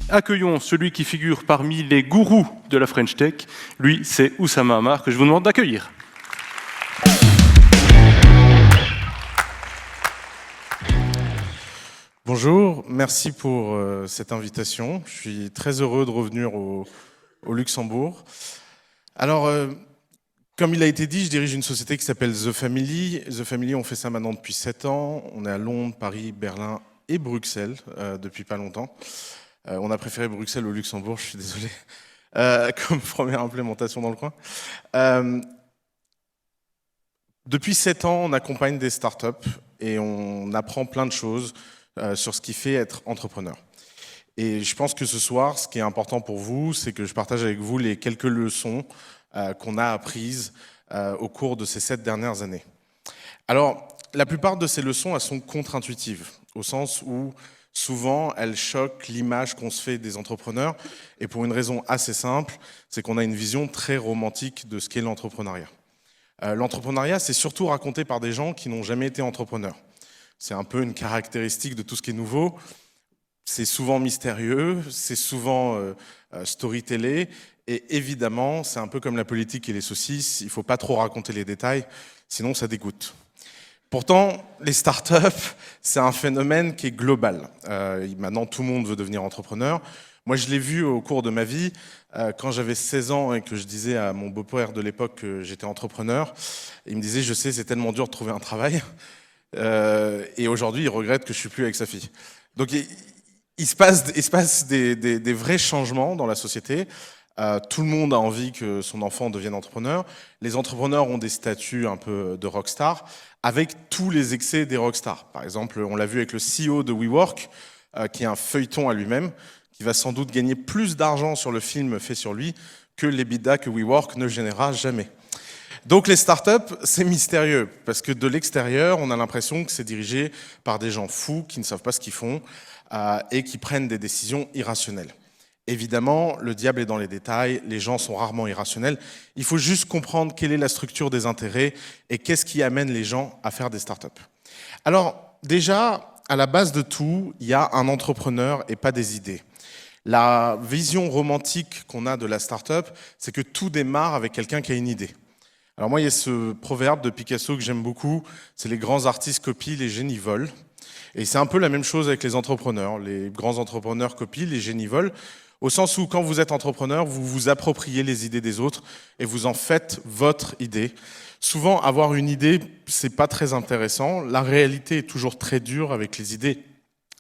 Accueillons celui qui figure parmi les gourous de la French Tech. Lui, c'est Oussama Ammar, que je vous demande d'accueillir. Bonjour, merci pour cette invitation. Je suis très heureux de revenir au Luxembourg. Alors, comme il a été dit, je dirige une société qui s'appelle The Family. The Family, on fait ça maintenant depuis 7 ans. On est à Londres, Paris, Berlin et Bruxelles depuis pas longtemps. On a préféré Bruxelles au Luxembourg, je suis désolé, comme première implémentation dans le coin. Depuis 7 ans, on accompagne des startups et on apprend plein de choses sur ce qui fait être entrepreneur. Et je pense que ce soir, ce qui est important pour vous, c'est que je partage avec vous les quelques leçons qu'on a apprises au cours de ces 7 dernières années. Alors, la plupart de ces leçons, elles sont contre-intuitives, au sens où souvent, elles choquent l'image qu'on se fait des entrepreneurs, et pour une raison assez simple, c'est qu'on a une vision très romantique de ce qu'est l'entrepreneuriat. L'entrepreneuriat, c'est surtout raconté par des gens qui n'ont jamais été entrepreneurs. C'est un peu une caractéristique de tout ce qui est nouveau. C'est souvent mystérieux, c'est souvent storytellé, et évidemment, c'est un peu comme la politique et les saucisses, il ne faut pas trop raconter les détails, sinon ça dégoûte. Pourtant, les startups, c'est un phénomène qui est global. Maintenant, tout le monde veut devenir entrepreneur. Moi, je l'ai vu au cours de ma vie. Quand j'avais 16 ans et que je disais à mon beau-père de l'époque que j'étais entrepreneur, il me disait « Je sais, c'est tellement dur de trouver un travail. » Et aujourd'hui, il regrette que je ne suis plus avec sa fille. Donc, il se passe des vrais changements dans la société. Tout le monde a envie que son enfant devienne entrepreneur. Les entrepreneurs ont des statuts un peu de rockstar, avec tous les excès des rockstars. Par exemple, on l'a vu avec le CEO de WeWork, qui est un feuilleton à lui-même, qui va sans doute gagner plus d'argent sur le film fait sur lui que l'EBITDA que WeWork ne générera jamais. Donc les startups, c'est mystérieux, parce que de l'extérieur, on a l'impression que c'est dirigé par des gens fous qui ne savent pas ce qu'ils font et qui prennent des décisions irrationnelles. Évidemment, le diable est dans les détails, les gens sont rarement irrationnels. Il faut juste comprendre quelle est la structure des intérêts et qu'est-ce qui amène les gens à faire des startups. Alors déjà, à la base de tout, il y a un entrepreneur et pas des idées. La vision romantique qu'on a de la startup, c'est que tout démarre avec quelqu'un qui a une idée. Alors moi, il y a ce proverbe de Picasso que j'aime beaucoup, c'est les grands artistes copient, les génies volent. Et c'est un peu la même chose avec les entrepreneurs. Les grands entrepreneurs copient, les génies volent. Au sens où, quand vous êtes entrepreneur, vous vous appropriez les idées des autres et vous en faites votre idée. Souvent, avoir une idée, c'est pas très intéressant. La réalité est toujours très dure avec les idées.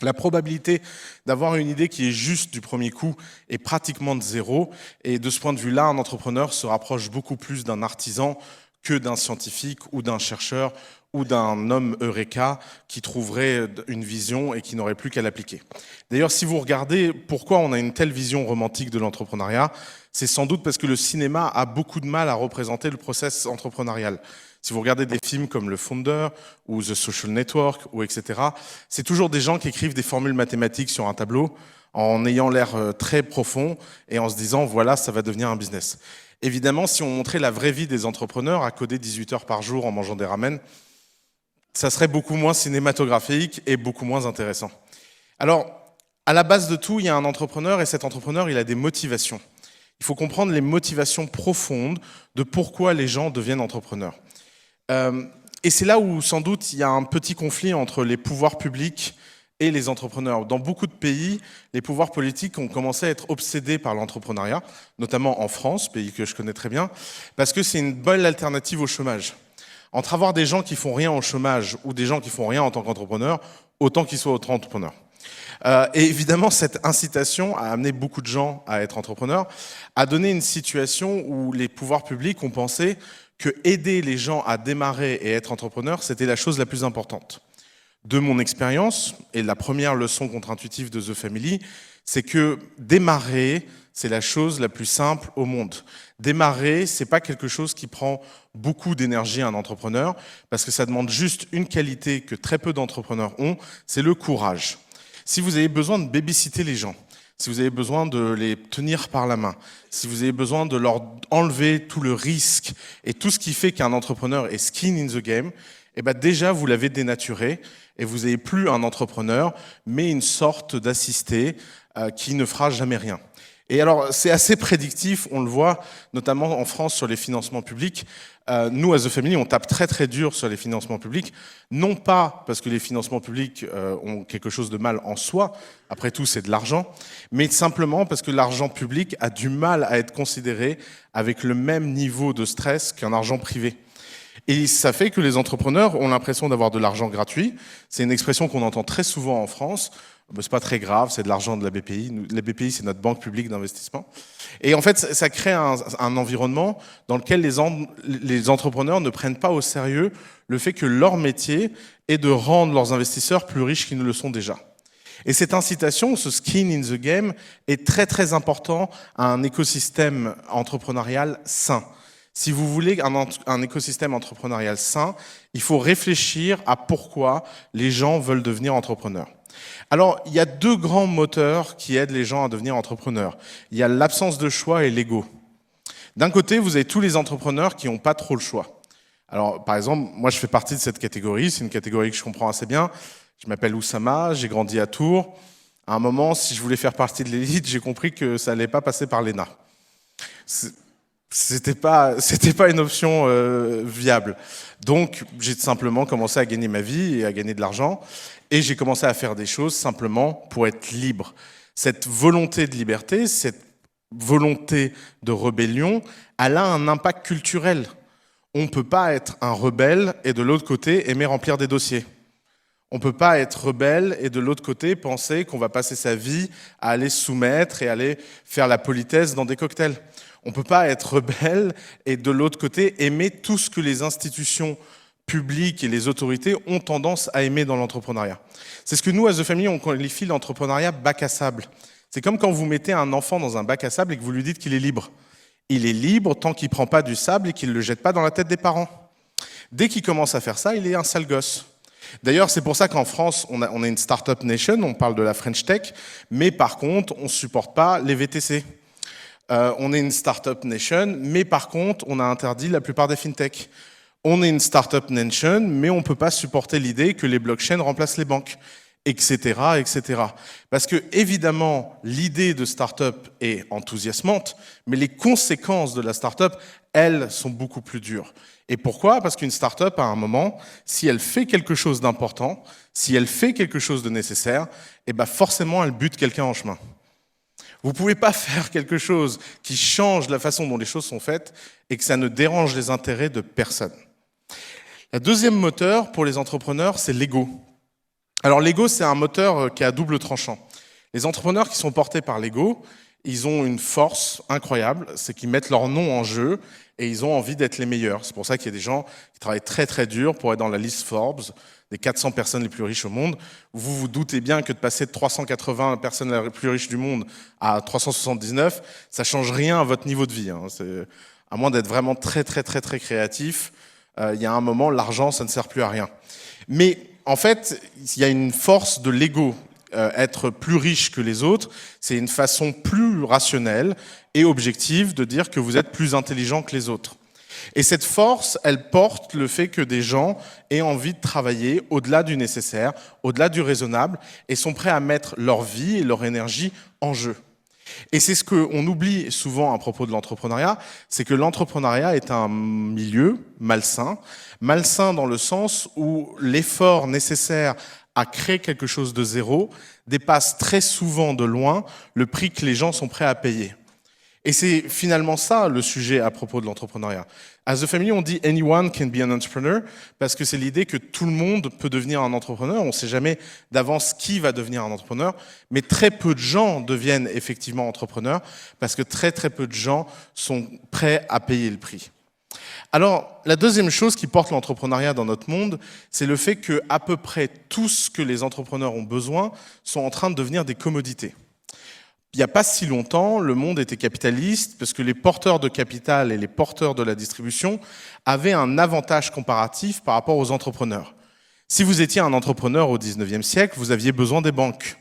La probabilité d'avoir une idée qui est juste du premier coup est pratiquement de zéro. Et de ce point de vue-là, un entrepreneur se rapproche beaucoup plus d'un artisan que d'un scientifique ou d'un chercheur ou d'un homme Eureka qui trouverait une vision et qui n'aurait plus qu'à l'appliquer. D'ailleurs, si vous regardez pourquoi on a une telle vision romantique de l'entrepreneuriat, c'est sans doute parce que le cinéma a beaucoup de mal à représenter le process entrepreneurial. Si vous regardez des films comme Le Founder ou The Social Network, ou etc., c'est toujours des gens qui écrivent des formules mathématiques sur un tableau en ayant l'air très profond et en se disant « voilà, ça va devenir un business ». Évidemment, si on montrait la vraie vie des entrepreneurs à coder 18 heures par jour en mangeant des ramen, ça serait beaucoup moins cinématographique et beaucoup moins intéressant. Alors, à la base de tout, il y a un entrepreneur et cet entrepreneur, il a des motivations. Il faut comprendre les motivations profondes de pourquoi les gens deviennent entrepreneurs. Et c'est là où, sans doute, il y a un petit conflit entre les pouvoirs publics et les entrepreneurs. Dans beaucoup de pays, les pouvoirs politiques ont commencé à être obsédés par l'entrepreneuriat, notamment en France, pays que je connais très bien, parce que c'est une bonne alternative au chômage. Entre avoir des gens qui font rien au chômage ou des gens qui font rien en tant qu'entrepreneurs, autant qu'ils soient auto-entrepreneurs. Et évidemment, cette incitation a amené beaucoup de gens à être entrepreneurs, a donné une situation où les pouvoirs publics ont pensé que aider les gens à démarrer et être entrepreneurs, c'était la chose la plus importante. De mon expérience, et la première leçon contre-intuitive de The Family, c'est que démarrer, c'est la chose la plus simple au monde. Démarrer, c'est pas quelque chose qui prend beaucoup d'énergie à un entrepreneur, parce que ça demande juste une qualité que très peu d'entrepreneurs ont, c'est le courage. Si vous avez besoin de babysitter les gens, si vous avez besoin de les tenir par la main, si vous avez besoin de leur enlever tout le risque et tout ce qui fait qu'un entrepreneur est skin in the game, eh ben déjà vous l'avez dénaturé et vous n'avez plus un entrepreneur, mais une sorte d'assisté qui ne fera jamais rien. Et alors, c'est assez prédictif, on le voit, notamment en France sur les financements publics. Nous, à The Family, on tape très très dur sur les financements publics, non pas parce que les financements publics ont quelque chose de mal en soi, après tout c'est de l'argent, mais simplement parce que l'argent public a du mal à être considéré avec le même niveau de stress qu'un argent privé. Et ça fait que les entrepreneurs ont l'impression d'avoir de l'argent gratuit. C'est une expression qu'on entend très souvent en France. C'est pas très grave, c'est de l'argent de la BPI. La BPI, c'est notre banque publique d'investissement. Et en fait, ça crée un environnement dans lequel les entrepreneurs ne prennent pas au sérieux le fait que leur métier est de rendre leurs investisseurs plus riches qu'ils ne le sont déjà. Et cette incitation, ce skin in the game, est très très important à un écosystème entrepreneurial sain. Si vous voulez un écosystème entrepreneurial sain, il faut réfléchir à pourquoi les gens veulent devenir entrepreneurs. Alors, il y a deux grands moteurs qui aident les gens à devenir entrepreneurs. Il y a l'absence de choix et l'ego. D'un côté, vous avez tous les entrepreneurs qui n'ont pas trop le choix. Alors, par exemple, moi, je fais partie de cette catégorie. C'est une catégorie que je comprends assez bien. Je m'appelle Oussama, j'ai grandi à Tours. À un moment, si je voulais faire partie de l'élite, j'ai compris que ça n'allait pas passer par l'ENA. C'était pas une option viable. Donc, j'ai simplement commencé à gagner ma vie et à gagner de l'argent. Et j'ai commencé à faire des choses simplement pour être libre. Cette volonté de liberté, cette volonté de rébellion, elle a un impact culturel. On ne peut pas être un rebelle et de l'autre côté aimer remplir des dossiers. On ne peut pas être rebelle et de l'autre côté penser qu'on va passer sa vie à aller se soumettre et aller faire la politesse dans des cocktails. On ne peut pas être rebelle et de l'autre côté aimer tout ce que les institutions publiques et les autorités ont tendance à aimer dans l'entrepreneuriat. C'est ce que nous, à The Family, on qualifie l'entrepreneuriat bac à sable. C'est comme quand vous mettez un enfant dans un bac à sable et que vous lui dites qu'il est libre. Il est libre tant qu'il ne prend pas du sable et qu'il ne le jette pas dans la tête des parents. Dès qu'il commence à faire ça, il est un sale gosse. D'ailleurs, c'est pour ça qu'en France, on est une startup nation, on parle de la French Tech, mais par contre, on ne supporte pas les VTC. On est une startup nation, mais par contre, on a interdit la plupart des fintech. On est une startup nation, mais on ne peut pas supporter l'idée que les blockchains remplacent les banques, etc., etc. Parce que, évidemment, l'idée de startup est enthousiasmante, mais les conséquences de la startup, elles, sont beaucoup plus dures. Et pourquoi ? Parce qu'une startup, à un moment, si elle fait quelque chose d'important, si elle fait quelque chose de nécessaire, eh ben forcément, elle bute quelqu'un en chemin. Vous ne pouvez pas faire quelque chose qui change la façon dont les choses sont faites et que ça ne dérange les intérêts de personne. Le deuxième moteur pour les entrepreneurs, c'est l'ego. Alors l'ego, c'est un moteur qui est à double tranchant. Les entrepreneurs qui sont portés par l'ego, ils ont une force incroyable, c'est qu'ils mettent leur nom en jeu et ils ont envie d'être les meilleurs. C'est pour ça qu'il y a des gens qui travaillent très très dur pour être dans la liste Forbes, des 400 personnes les plus riches au monde. Vous vous doutez bien que de passer de 380 personnes les plus riches du monde à 379, ça change rien à votre niveau de vie. À moins d'être vraiment très très très très créatif, il y a un moment, l'argent, ça ne sert plus à rien. Mais en fait, il y a une force de l'ego. Être plus riche que les autres, c'est une façon plus rationnelle et objective de dire que vous êtes plus intelligent que les autres. Et cette force, elle porte le fait que des gens aient envie de travailler au-delà du nécessaire, au-delà du raisonnable, et sont prêts à mettre leur vie et leur énergie en jeu. Et c'est ce qu'on oublie souvent à propos de l'entrepreneuriat, c'est que l'entrepreneuriat est un milieu malsain. Malsain dans le sens où l'effort nécessaire à créer quelque chose de zéro dépasse très souvent de loin le prix que les gens sont prêts à payer. Et c'est finalement ça le sujet à propos de l'entrepreneuriat. À The Family, on dit « anyone can be an entrepreneur » parce que c'est l'idée que tout le monde peut devenir un entrepreneur. On ne sait jamais d'avance qui va devenir un entrepreneur, mais très peu de gens deviennent effectivement entrepreneurs parce que très très peu de gens sont prêts à payer le prix. Alors, la deuxième chose qui porte l'entrepreneuriat dans notre monde, c'est le fait qu'à peu près tout ce que les entrepreneurs ont besoin sont en train de devenir des commodités. Il n'y a pas si longtemps, le monde était capitaliste parce que les porteurs de capital et les porteurs de la distribution avaient un avantage comparatif par rapport aux entrepreneurs. Si vous étiez un entrepreneur au 19e siècle, vous aviez besoin des banques.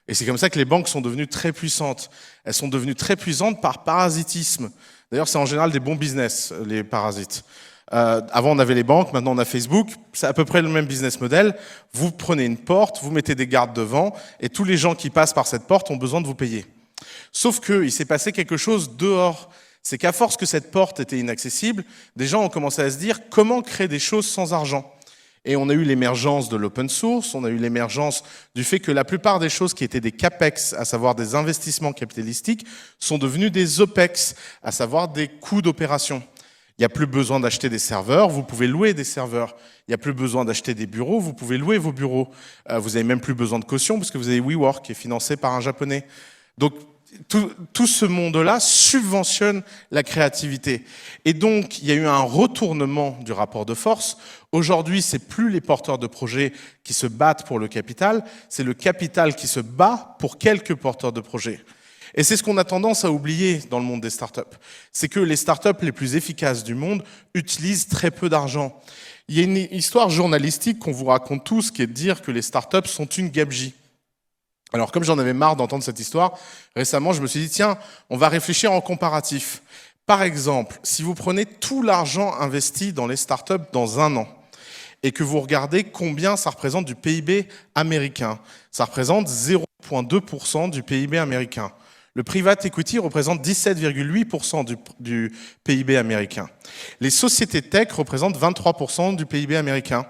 Et c'est comme ça que les banques sont devenues très puissantes. Elles sont devenues très puissantes par parasitisme. D'ailleurs, c'est en général des bons business, les parasites. Avant, on avait les banques, maintenant on a Facebook. C'est à peu près le même business model. Vous prenez une porte, vous mettez des gardes devant, et tous les gens qui passent par cette porte ont besoin de vous payer. Sauf qu'il s'est passé quelque chose dehors. C'est qu'à force que cette porte était inaccessible, des gens ont commencé à se dire comment créer des choses sans argent. Et on a eu l'émergence de l'open source, on a eu l'émergence du fait que la plupart des choses qui étaient des capex, à savoir des investissements capitalistiques, sont devenues des opex, à savoir des coûts d'opération. Il n'y a plus besoin d'acheter des serveurs, vous pouvez louer des serveurs. Il n'y a plus besoin d'acheter des bureaux, vous pouvez louer vos bureaux. Vous n'avez même plus besoin de caution parce que vous avez WeWork qui est financé par un Japonais. Donc, tout ce monde-là subventionne la créativité. Et donc, il y a eu un retournement du rapport de force. Aujourd'hui, c'est plus les porteurs de projets qui se battent pour le capital, c'est le capital qui se bat pour quelques porteurs de projets. Et c'est ce qu'on a tendance à oublier dans le monde des startups. C'est que les startups les plus efficaces du monde utilisent très peu d'argent. Il y a une histoire journalistique qu'on vous raconte tous qui est de dire que les startups sont une gabegie. Alors, comme j'en avais marre d'entendre cette histoire, récemment, je me suis dit, tiens, on va réfléchir en comparatif. Par exemple, si vous prenez tout l'argent investi dans les startups dans un an, et que vous regardez combien ça représente du PIB américain, ça représente 0,2% du PIB américain. Le private equity représente 17,8% du PIB américain. Les sociétés tech représentent 23% du PIB américain.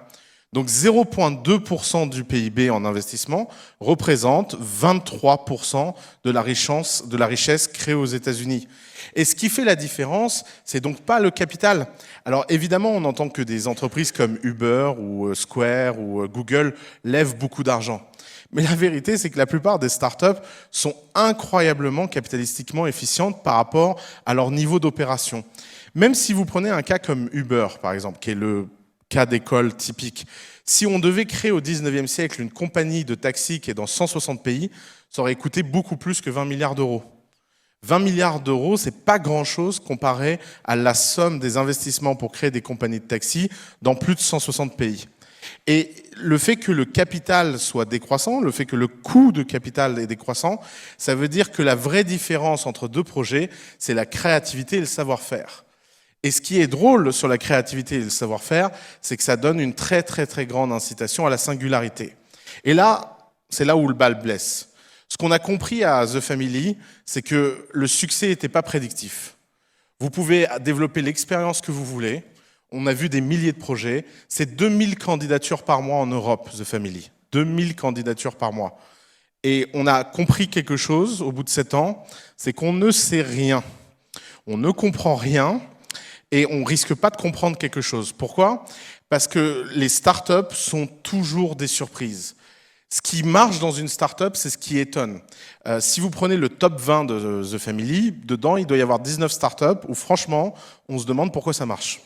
Donc 0,2% du PIB en investissement représente 23% de la richesse créée aux États-Unis. Et ce qui fait la différence, c'est donc pas le capital. Alors évidemment, on entend que des entreprises comme Uber ou Square ou Google lèvent beaucoup d'argent. Mais la vérité, c'est que la plupart des startups sont incroyablement capitalistiquement efficientes par rapport à leur niveau d'opération. Même si vous prenez un cas comme Uber, par exemple, qui est le cas d'école typique. Si on devait créer au 19e siècle une compagnie de taxi qui est dans 160 pays, ça aurait coûté beaucoup plus que 20 milliards d'euros. 20 milliards d'euros, c'est pas grand-chose comparé à la somme des investissements pour créer des compagnies de taxi dans plus de 160 pays. Et le fait que le capital soit décroissant, le fait que le coût de capital est décroissant, ça veut dire que la vraie différence entre deux projets, c'est la créativité et le savoir-faire. Et ce qui est drôle sur la créativité et le savoir-faire, c'est que ça donne une très très très grande incitation à la singularité. Et là, c'est là où le bal blesse. Ce qu'on a compris à The Family, c'est que le succès n'était pas prédictif. Vous pouvez développer l'expérience que vous voulez. On a vu des milliers de projets. C'est 2000 candidatures par mois en Europe, The Family. 2000 candidatures par mois. Et on a compris quelque chose au bout de 7 ans, c'est qu'on ne sait rien. On ne comprend rien. Et on risque pas de comprendre quelque chose. Pourquoi ? Parce que les startups sont toujours des surprises. Ce qui marche dans une startup, c'est ce qui étonne. Si vous prenez le top 20 de The Family, dedans, il doit y avoir 19 startups où franchement, on se demande pourquoi ça marche.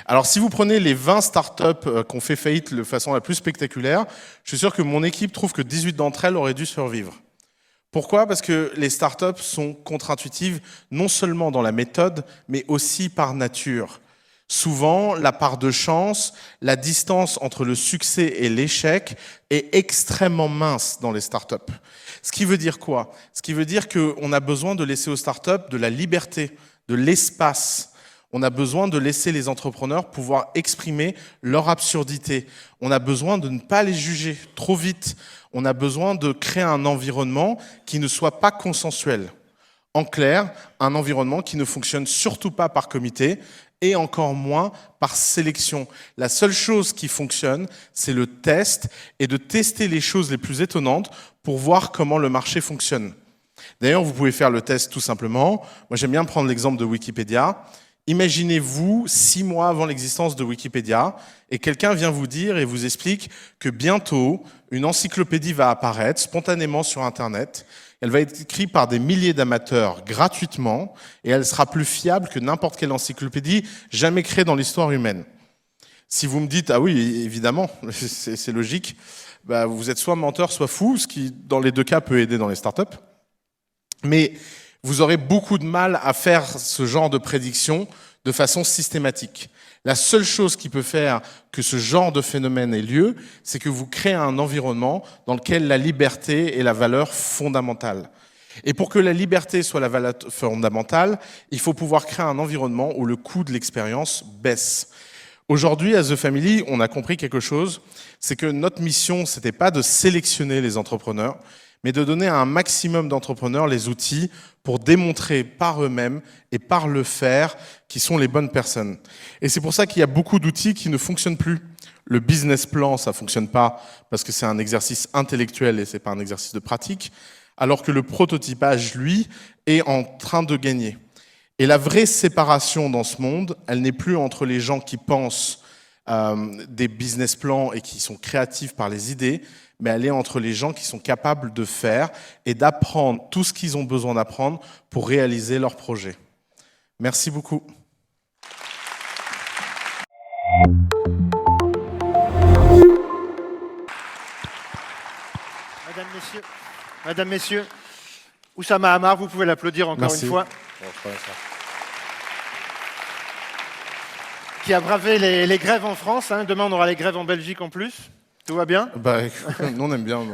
Alors si vous prenez les 20 startups qui ont fait faillite de façon la plus spectaculaire, je suis sûr que mon équipe trouve que 18 d'entre elles auraient dû survivre. Pourquoi ? Parce que les startups sont contre-intuitives non seulement dans la méthode, mais aussi par nature. Souvent, la part de chance, la distance entre le succès et l'échec est extrêmement mince dans les startups. Ce qui veut dire quoi ? Ce qui veut dire qu'on a besoin de laisser aux startups de la liberté, de l'espace. On a besoin de laisser les entrepreneurs pouvoir exprimer leur absurdité. On a besoin de ne pas les juger trop vite. On a besoin de créer un environnement qui ne soit pas consensuel. En clair, un environnement qui ne fonctionne surtout pas par comité et encore moins par sélection. La seule chose qui fonctionne, c'est le test et de tester les choses les plus étonnantes pour voir comment le marché fonctionne. D'ailleurs, vous pouvez faire le test tout simplement. Moi, j'aime bien prendre l'exemple de Wikipédia. Imaginez-vous 6 mois avant l'existence de Wikipédia et quelqu'un vient vous dire et vous explique que bientôt, une encyclopédie va apparaître spontanément sur Internet. Elle va être écrite par des milliers d'amateurs gratuitement et elle sera plus fiable que n'importe quelle encyclopédie jamais créée dans l'histoire humaine. Si vous me dites « Ah oui, évidemment, c'est logique », bah, vous êtes soit menteur, soit fou, ce qui, dans les deux cas, peut aider dans les startups. Mais vous aurez beaucoup de mal à faire ce genre de prédiction de façon systématique. La seule chose qui peut faire que ce genre de phénomène ait lieu, c'est que vous créez un environnement dans lequel la liberté est la valeur fondamentale. Et pour que la liberté soit la valeur fondamentale, il faut pouvoir créer un environnement où le coût de l'expérience baisse. Aujourd'hui, à The Family, on a compris quelque chose, c'est que notre mission, c'était pas de sélectionner les entrepreneurs, mais de donner à un maximum d'entrepreneurs les outils pour démontrer par eux-mêmes et par le faire qui sont les bonnes personnes. Et c'est pour ça qu'il y a beaucoup d'outils qui ne fonctionnent plus. Le business plan, ça fonctionne pas parce que c'est un exercice intellectuel et c'est pas un exercice de pratique, alors que le prototypage, lui, est en train de gagner. Et la vraie séparation dans ce monde, elle n'est plus entre les gens qui pensent des business plans et qui sont créatifs par les idées, mais elle est entre les gens qui sont capables de faire et d'apprendre tout ce qu'ils ont besoin d'apprendre pour réaliser leur projet. Merci beaucoup. Mesdames, Messieurs, Oussama Ammar, vous pouvez l'applaudir encore Merci. une fois. Qui a bravé les grèves en France. Hein. Demain, on aura les grèves en Belgique en plus. Tout va bien? Nous, on aime bien.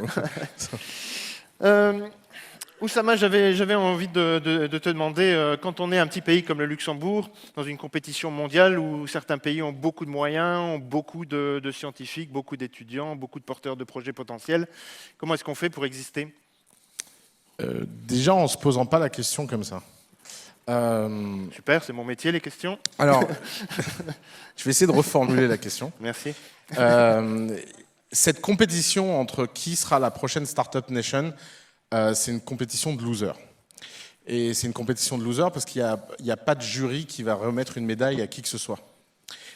Oussama, j'avais envie de te demander, quand on est un petit pays comme le Luxembourg, dans une compétition mondiale où certains pays ont beaucoup de moyens, ont beaucoup de scientifiques, beaucoup d'étudiants, beaucoup de porteurs de projets potentiels, comment est-ce qu'on fait pour exister? Déjà, en ne se posant pas la question comme ça. Super, c'est mon métier, les questions. Alors, je vais essayer de reformuler la question. Merci. Cette compétition entre qui sera la prochaine Startup Nation, c'est une compétition de losers. Et c'est une compétition de losers parce qu'il n'y a pas de jury qui va remettre une médaille à qui que ce soit.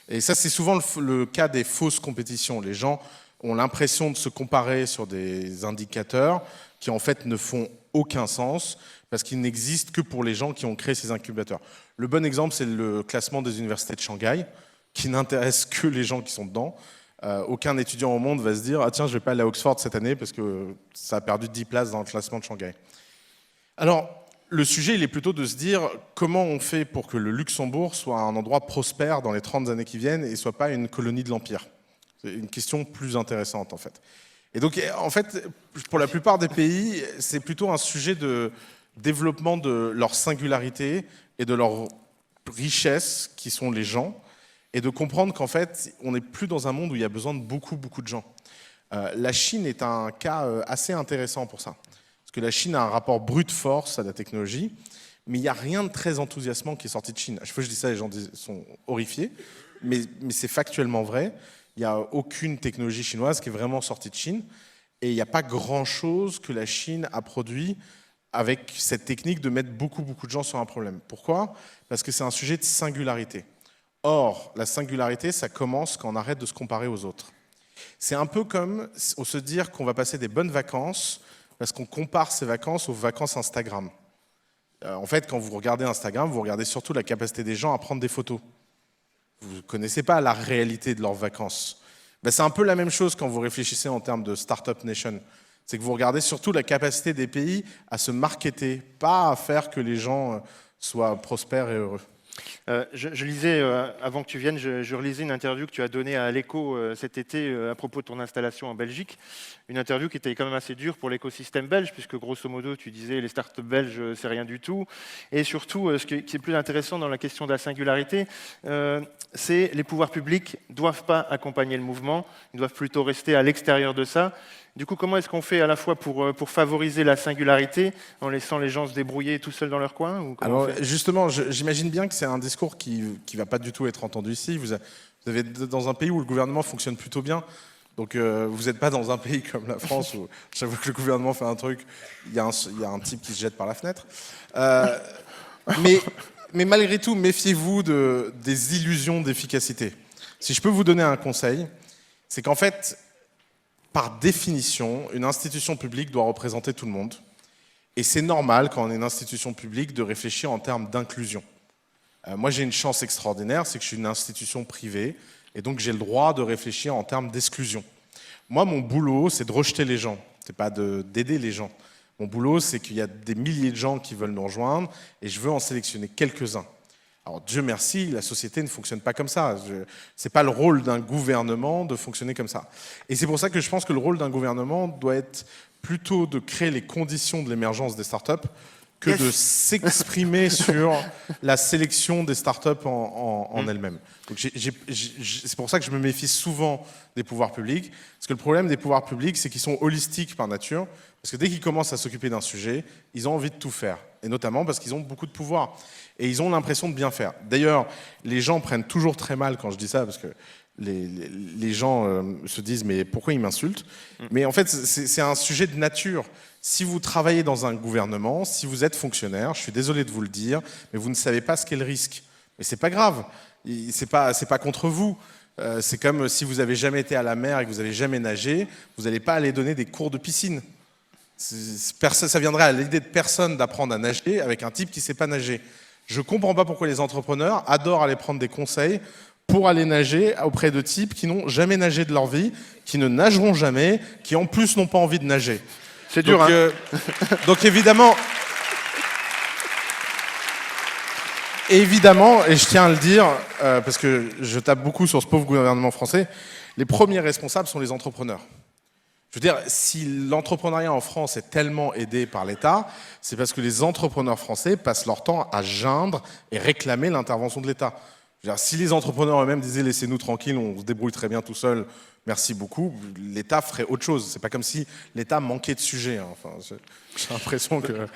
Et ça, c'est souvent le cas des fausses compétitions. Les gens ont l'impression de se comparer sur des indicateurs qui, en fait, ne font aucun sens parce qu'ils n'existent que pour les gens qui ont créé ces incubateurs. Le bon exemple, c'est le classement des universités de Shanghai, qui n'intéresse que les gens qui sont dedans. Aucun étudiant au monde va se dire « Ah tiens, je vais pas aller à Oxford cette année parce que ça a perdu 10 places dans le classement de Shanghai. » Alors, le sujet, il est plutôt de se dire comment on fait pour que le Luxembourg soit un endroit prospère dans les 30 années qui viennent et ne soit pas une colonie de l'Empire. C'est une question plus intéressante, en fait. Et donc, en fait, pour la plupart des pays, c'est plutôt un sujet de développement de leur singularité et de leur richesse, qui sont les gens, et de comprendre qu'en fait, on n'est plus dans un monde où il y a besoin de beaucoup de gens. La Chine est un cas assez intéressant pour ça. Parce que la Chine a un rapport brute force à la technologie, mais il n'y a rien de très enthousiasmant qui est sorti de Chine. À chaque fois que je dis ça, les gens sont horrifiés, mais c'est factuellement vrai. Il n'y a aucune technologie chinoise qui est vraiment sortie de Chine, et il n'y a pas grand-chose que la Chine a produit avec cette technique de mettre beaucoup de gens sur un problème. Pourquoi? Parce que c'est un sujet de singularité. Or, la singularité, ça commence quand on arrête de se comparer aux autres. C'est un peu comme se dire qu'on va passer des bonnes vacances parce qu'on compare ces vacances aux vacances Instagram. En fait, quand vous regardez Instagram, vous regardez surtout la capacité des gens à prendre des photos. Vous ne connaissez pas la réalité de leurs vacances. Ben, c'est un peu la même chose quand vous réfléchissez en termes de Startup Nation. C'est que vous regardez surtout la capacité des pays à se marketer, pas à faire que les gens soient prospères et heureux. Je lisais, avant que tu viennes, je relisais une interview que tu as donnée à l'Écho cet été à propos de ton installation en Belgique. Une interview qui était quand même assez dure pour l'écosystème belge, puisque grosso modo, tu disais les startups belges, c'est rien du tout. Et surtout, ce qui est plus intéressant dans la question de la singularité, c'est les pouvoirs publics ne doivent pas accompagner le mouvement, ils doivent plutôt rester à l'extérieur de ça. Du coup, comment est-ce qu'on fait à la fois pour favoriser la singularité en laissant les gens se débrouiller tout seuls dans leur coin ou Alors justement, j'imagine bien que c'est un discours qui ne va pas du tout être entendu ici. Vous avez dans un pays où le gouvernement fonctionne plutôt bien, donc vous n'êtes pas dans un pays comme la France où chaque fois que le gouvernement fait un truc, il y a un type qui se jette par la fenêtre. Mais malgré tout, méfiez-vous des illusions d'efficacité. Si je peux vous donner un conseil, c'est qu'en fait, par définition, une institution publique doit représenter tout le monde. Et c'est normal, quand on est une institution publique, de réfléchir en termes d'inclusion. Moi, j'ai une chance extraordinaire, c'est que je suis une institution privée, et donc j'ai le droit de réfléchir en termes d'exclusion. Moi, mon boulot, c'est de rejeter les gens, c'est pas d'aider les gens. Mon boulot, c'est qu'il y a des milliers de gens qui veulent nous rejoindre, et je veux en sélectionner quelques-uns. Alors Dieu merci, la société ne fonctionne pas comme ça. C'est pas le rôle d'un gouvernement de fonctionner comme ça. Et c'est pour ça que je pense que le rôle d'un gouvernement doit être plutôt de créer les conditions de l'émergence des startups que de s'exprimer sur la sélection des startups en elles-mêmes. Donc c'est pour ça que je me méfie souvent des pouvoirs publics, parce que le problème des pouvoirs publics, c'est qu'ils sont holistiques par nature, parce que dès qu'ils commencent à s'occuper d'un sujet, ils ont envie de tout faire, et notamment parce qu'ils ont beaucoup de pouvoir, et ils ont l'impression de bien faire. D'ailleurs, les gens prennent toujours très mal quand je dis ça, parce que les gens se disent « mais pourquoi ils m'insultent ?» Mais en fait, c'est un sujet de nature. Si vous travaillez dans un gouvernement, si vous êtes fonctionnaire, je suis désolé de vous le dire, mais vous ne savez pas ce qu'est le risque. Mais c'est pas grave, c'est pas contre vous. C'est comme si vous avez jamais été à la mer et que vous n'avez jamais nagé, vous n'allez pas aller donner des cours de piscine. Ça viendrait à l'idée de personne d'apprendre à nager avec un type qui ne sait pas nager. Je comprends pas pourquoi les entrepreneurs adorent aller prendre des conseils pour aller nager auprès de types qui n'ont jamais nagé de leur vie, qui ne nageront jamais, qui en plus n'ont pas envie de nager. C'est dur, donc, hein. Donc évidemment, et je tiens à le dire, parce que je tape beaucoup sur ce pauvre gouvernement français, les premiers responsables sont les entrepreneurs. Je veux dire, si l'entrepreneuriat en France est tellement aidé par l'État, c'est parce que les entrepreneurs français passent leur temps à geindre et réclamer l'intervention de l'État. Je veux dire, si les entrepreneurs eux-mêmes disaient « laissez-nous tranquilles, on se débrouille très bien tout seul, merci beaucoup », l'État ferait autre chose. C'est pas comme si l'État manquait de sujets. Hein. Enfin, j'ai l'impression que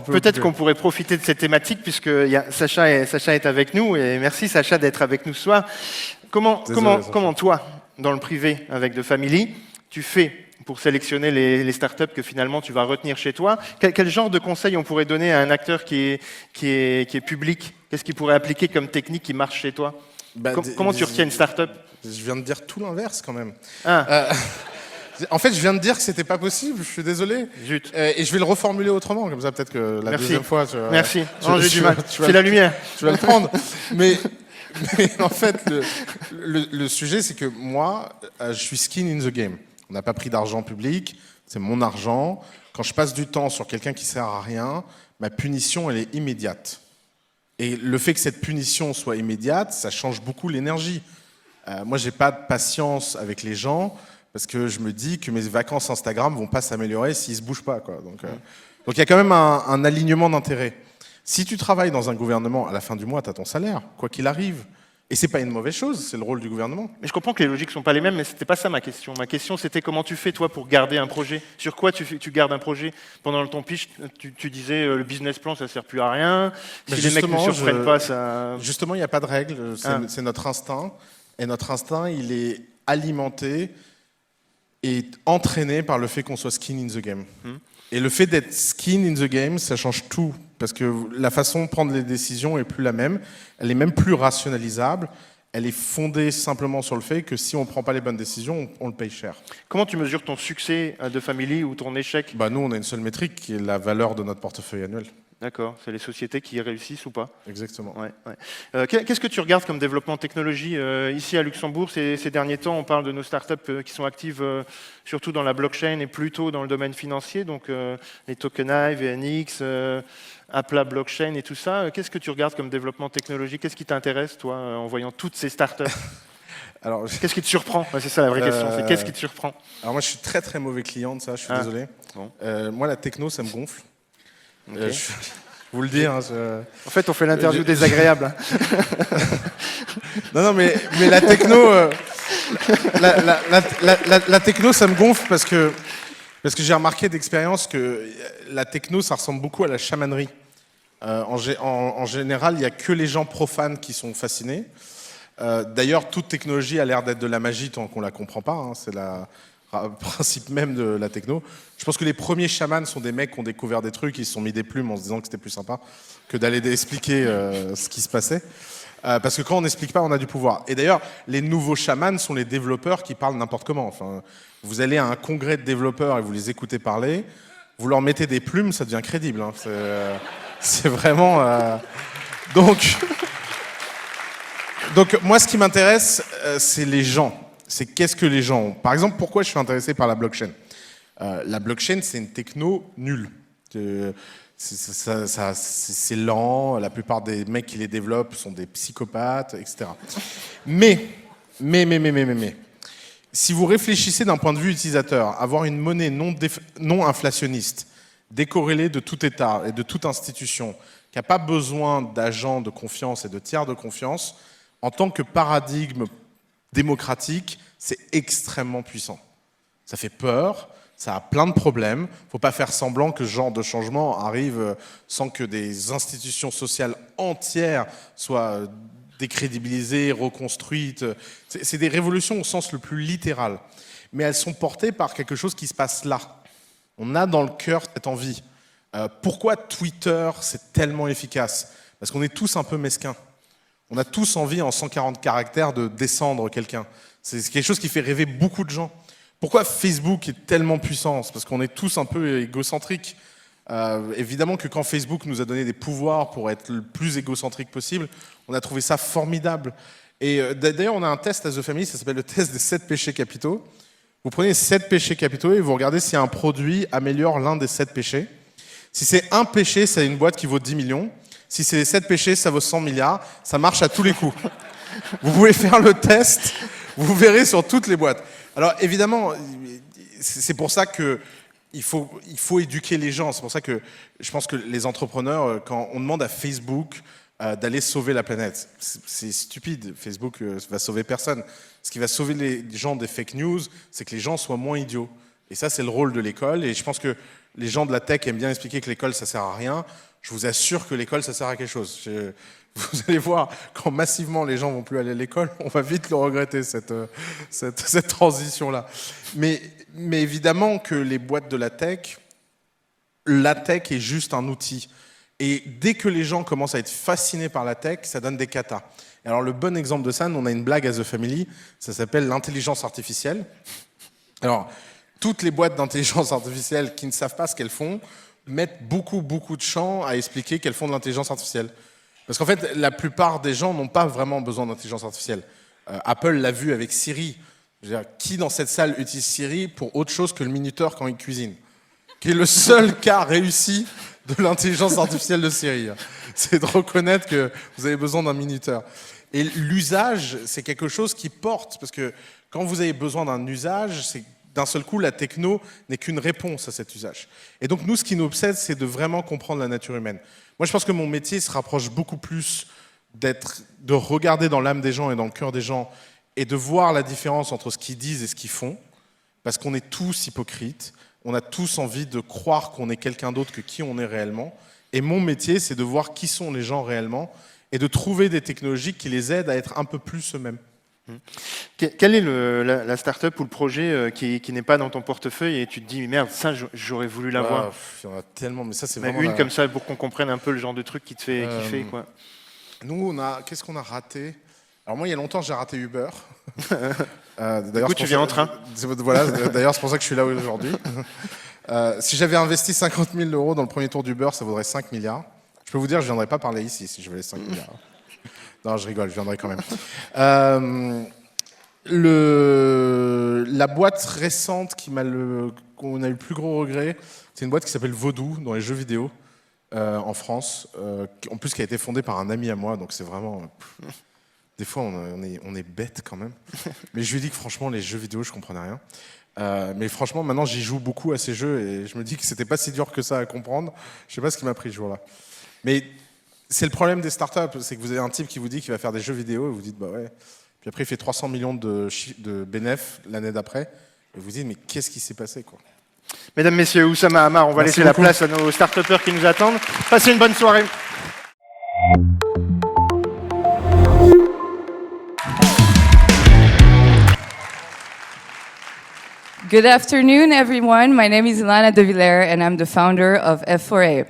peut-être qu'on pourrait profiter de cette thématique, puisque Sacha est avec nous, et merci Sacha d'être avec nous ce soir. Comment toi, dans le privé avec The Family, tu fais pour sélectionner les startups que finalement tu vas retenir chez toi? Quel genre de conseils on pourrait donner à un acteur qui est public? Qu'est-ce qu'il pourrait appliquer comme technique qui marche chez toi? Comment tu retiens une startup? Je viens de dire tout l'inverse quand même. Ah. En fait, je viens de dire que c'était pas possible, je suis désolé. Zut. Et je vais le reformuler autrement, comme ça peut-être que la deuxième fois... Merci. J'ai du mal. C'est la lumière. Tu vas le prendre. Mais en fait, le sujet, c'est que moi, je suis skin in the game. On n'a pas pris d'argent public, c'est mon argent. Quand je passe du temps sur quelqu'un qui sert à rien, ma punition, elle est immédiate. Et le fait que cette punition soit immédiate, ça change beaucoup l'énergie. Moi, j'ai pas de patience avec les gens parce que je me dis que mes vacances Instagram vont pas s'améliorer s'ils se bougent pas, quoi. Donc, il y a quand même un alignement d'intérêts. Si tu travailles dans un gouvernement, à la fin du mois, tu as ton salaire, quoi qu'il arrive. Et c'est pas une mauvaise chose, c'est le rôle du gouvernement. Mais je comprends que les logiques sont pas les mêmes, mais c'était pas ça ma question. Ma question, c'était comment tu fais, toi, pour garder un projet? Sur quoi tu gardes un projet? Pendant ton pitch, tu disais le business plan, ça sert plus à rien. Si les mecs ne surprennent pas, ça... Justement, il n'y a pas de règle, c'est notre instinct. Et notre instinct, il est alimenté et entraîné par le fait qu'on soit skin in the game. Et le fait d'être skin in the game, ça change tout. Parce que la façon de prendre les décisions est plus la même. Elle est même plus rationalisable. Elle est fondée simplement sur le fait que si on ne prend pas les bonnes décisions, on le paye cher. Comment tu mesures ton succès à The Family ou ton échec? Nous, on a une seule métrique qui est la valeur de notre portefeuille annuel. D'accord, c'est les sociétés qui réussissent ou pas? Exactement. Ouais. Qu'est-ce que tu regardes comme développement technologie ici à Luxembourg? Ces derniers temps, on parle de nos startups qui sont actives surtout dans la blockchain et plutôt dans le domaine financier, donc les Tokenive, VNX, Appla Blockchain et tout ça. Qu'est-ce que tu regardes comme développement technologie? Qu'est-ce qui t'intéresse, toi, en voyant toutes ces startups? Qu'est-ce qui te surprend? C'est ça la vraie question, c'est qu'est-ce qui te surprend? Alors moi, je suis très très mauvais client de ça, je suis désolé. Bon. Moi, la techno, ça me gonfle. Okay. Je vous le dis. En fait, on fait l'interview désagréable. non, mais la techno, la techno, ça me gonfle parce que j'ai remarqué d'expérience que la techno, ça ressemble beaucoup à la chamanerie. En général, il n'y a que les gens profanes qui sont fascinés. D'ailleurs, toute technologie a l'air d'être de la magie tant qu'on ne la comprend pas. Hein, c'est le principe même de la techno. Je pense que les premiers chamans sont des mecs qui ont découvert des trucs, ils se sont mis des plumes en se disant que c'était plus sympa que d'aller expliquer ce qui se passait. Parce que quand on n'explique pas, on a du pouvoir. Et d'ailleurs, les nouveaux chamans sont les développeurs qui parlent n'importe comment. Enfin, vous allez à un congrès de développeurs et vous les écoutez parler, vous leur mettez des plumes, ça devient crédible. Hein. C'est vraiment... Donc, moi, ce qui m'intéresse, c'est les gens. C'est qu'est-ce que les gens ont. Par exemple, pourquoi je suis intéressé par la blockchain? La blockchain, c'est une techno nulle. C'est lent, la plupart des mecs qui les développent sont des psychopathes, etc. Mais, si vous réfléchissez d'un point de vue utilisateur, avoir une monnaie non inflationniste, décorrélée de tout État et de toute institution, qui n'a pas besoin d'agents de confiance et de tiers de confiance, en tant que paradigme démocratique, c'est extrêmement puissant. Ça fait peur, ça a plein de problèmes. Il ne faut pas faire semblant que ce genre de changement arrive sans que des institutions sociales entières soient décrédibilisées, reconstruites. C'est des révolutions au sens le plus littéral. Mais elles sont portées par quelque chose qui se passe là. On a dans le cœur cette envie. Pourquoi Twitter, c'est tellement efficace? Parce qu'on est tous un peu mesquins. On a tous envie, en 140 caractères, de descendre quelqu'un. C'est quelque chose qui fait rêver beaucoup de gens. Pourquoi Facebook est tellement puissant? C'est parce qu'on est tous un peu égocentriques. Évidemment que quand Facebook nous a donné des pouvoirs pour être le plus égocentrique possible, on a trouvé ça formidable. Et d'ailleurs, on a un test à The Family, ça s'appelle le test des 7 péchés capitaux. Vous prenez 7 péchés capitaux et vous regardez si un produit améliore l'un des 7 péchés. Si c'est un péché, c'est une boîte qui vaut 10 millions. Si c'est les 7 péchés, ça vaut 100 milliards. Ça marche à tous les coups. Vous pouvez faire le test, vous verrez sur toutes les boîtes. Alors évidemment, c'est pour ça qu'il faut éduquer les gens. C'est pour ça que je pense que les entrepreneurs, quand on demande à Facebook d'aller sauver la planète, c'est stupide. Facebook va sauver personne. Ce qui va sauver les gens des fake news, c'est que les gens soient moins idiots. Et ça, c'est le rôle de l'école. Et je pense que les gens de la tech aiment bien expliquer que l'école, ça sert à rien. Je vous assure que l'école, ça sert à quelque chose. Vous allez voir, quand massivement les gens vont plus aller à l'école, on va vite le regretter, cette transition-là. Mais évidemment que les boîtes de la tech est juste un outil. Et dès que les gens commencent à être fascinés par la tech, ça donne des katas. Alors le bon exemple de ça, on a une blague à The Family, ça s'appelle l'intelligence artificielle. Alors, toutes les boîtes d'intelligence artificielle qui ne savent pas ce qu'elles font mettent beaucoup de champs à expliquer qu'elles font de l'intelligence artificielle. Parce qu'en fait, la plupart des gens n'ont pas vraiment besoin d'intelligence artificielle. Apple l'a vu avec Siri. Je veux dire, qui dans cette salle utilise Siri pour autre chose que le minuteur quand il cuisine? Qui est le seul cas réussi de l'intelligence artificielle de Siri. C'est de reconnaître que vous avez besoin d'un minuteur. Et l'usage, c'est quelque chose qui porte. Parce que quand vous avez besoin d'un usage, c'est d'un seul coup, la techno n'est qu'une réponse à cet usage. Et donc, nous, ce qui nous obsède, c'est de vraiment comprendre la nature humaine. Moi, je pense que mon métier se rapproche beaucoup plus de regarder dans l'âme des gens et dans le cœur des gens et de voir la différence entre ce qu'ils disent et ce qu'ils font, parce qu'on est tous hypocrites, on a tous envie de croire qu'on est quelqu'un d'autre que qui on est réellement. Et mon métier, c'est de voir qui sont les gens réellement et de trouver des technologies qui les aident à être un peu plus eux-mêmes. Quelle est la start-up ou le projet qui n'est pas dans ton portefeuille et tu te dis merde, ça j'aurais voulu l'avoir? Il y en a tellement, mais ça c'est vraiment une comme ça pour qu'on comprenne un peu le genre de truc qui te fait kiffer, quoi. Nous, qu'est-ce qu'on a raté? Alors moi, il y a longtemps, j'ai raté Uber. Du coup, tu viens en train. Voilà, d'ailleurs, c'est pour ça que je suis là aujourd'hui. Si j'avais investi 50 000 € dans le premier tour d'Uber, ça vaudrait 5 milliards. Je peux vous dire, je ne viendrais pas parler ici si je valais 5 milliards. Non, je rigole, je viendrai quand même. La boîte récente qu'on a eu le plus gros regret, c'est une boîte qui s'appelle Vodou, dans les jeux vidéo, en France. En plus, qui a été fondée par un ami à moi, donc c'est vraiment... Des fois, on est bête quand même. Mais je lui dis que franchement, les jeux vidéo, je comprenais rien. Mais franchement, maintenant, j'y joue beaucoup à ces jeux et je me dis que c'était pas si dur que ça à comprendre. Je sais pas ce qui m'a pris ce jour-là. Mais c'est le problème des startups, c'est que vous avez un type qui vous dit qu'il va faire des jeux vidéo et vous dites bah ouais. Puis après, il fait 300 millions de bénéfices l'année d'après. Et vous dites mais qu'est-ce qui s'est passé, quoi? Mesdames, messieurs, Oussama Hamar, on va laisser la place à nos start-upers qui nous attendent. Passez une bonne soirée. Good afternoon, everyone. My name is Ilana De Villers, and I'm the founder of F4A.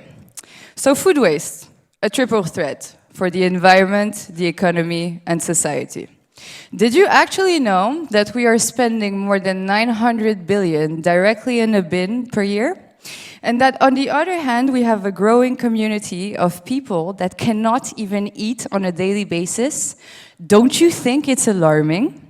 So food waste, a triple threat for the environment, the economy, and society. Did you actually know that we are spending more than 900 billion directly in a bin per year? And that on the other hand, we have a growing community of people that cannot even eat on a daily basis? Don't you think it's alarming?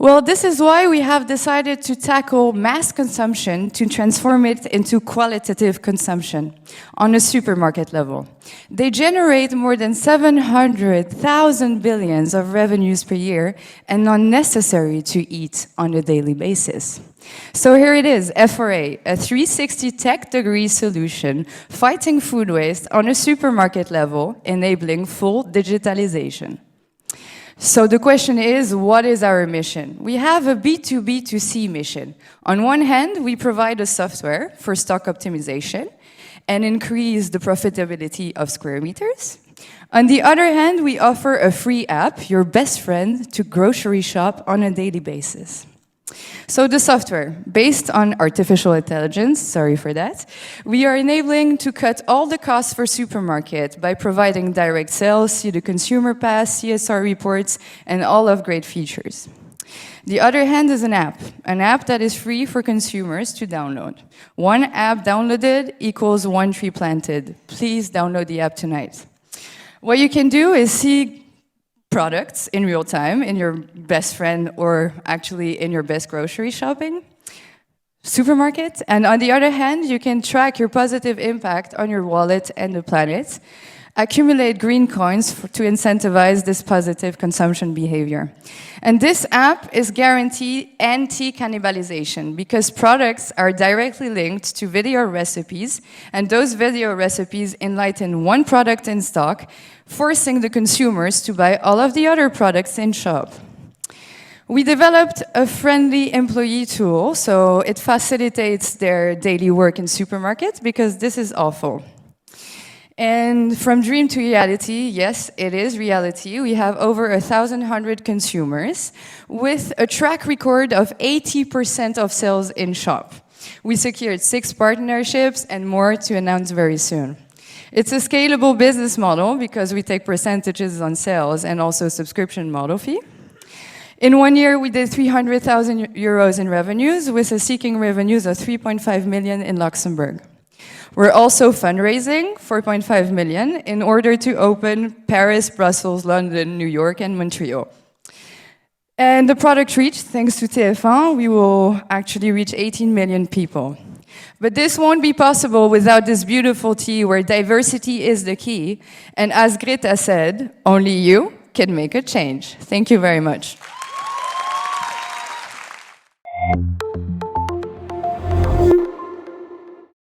Well, this is why we have decided to tackle mass consumption to transform it into qualitative consumption on a supermarket level. They generate more than 700,000 billions of revenues per year and not necessary to eat on a daily basis. So here it is, F4A, a 360 tech-degree solution fighting food waste on a supermarket level, enabling full digitalization. So the question is, what is our mission? We have a B2B2C mission. On one hand, we provide a software for stock optimization and increase the profitability of square meters. On the other hand, we offer a free app, your best friend, to grocery shop on a daily basis. So the software, based on artificial intelligence, sorry for that, we are enabling to cut all the costs for supermarket by providing direct sales, see the consumer pass, CSR reports, and all of great features. The other hand is an app that is free for consumers to download. One app downloaded equals one tree planted. Please download the app tonight. What you can do is see products in real time in your best friend or actually in your best grocery shopping supermarket. And on the other hand, you can track your positive impact on your wallet and the planet, accumulate green coins to incentivize this positive consumption behavior. And this app is guaranteed anti-cannibalization because products are directly linked to video recipes, and those video recipes enlighten one product in stock, forcing the consumers to buy all of the other products in shop. We developed a friendly employee tool, so it facilitates their daily work in supermarkets because this is awful. And from dream to reality, yes, it is reality. We have over 1,100 consumers with a track record of 80% of sales in shop. We secured 6 partnerships and more to announce very soon. It's a scalable business model because we take percentages on sales and also subscription model fee. In 1 year, we did 300,000 euros in revenues with a seeking revenues of 3.5 million in Luxembourg. We're also fundraising 4.5 million in order to open Paris, Brussels, London, New York, and Montreal. And the product reach, thanks to TF1, we will actually reach 18 million people. But this won't be possible without this beautiful tea where diversity is the key. And as Greta said, only you can make a change. Thank you very much.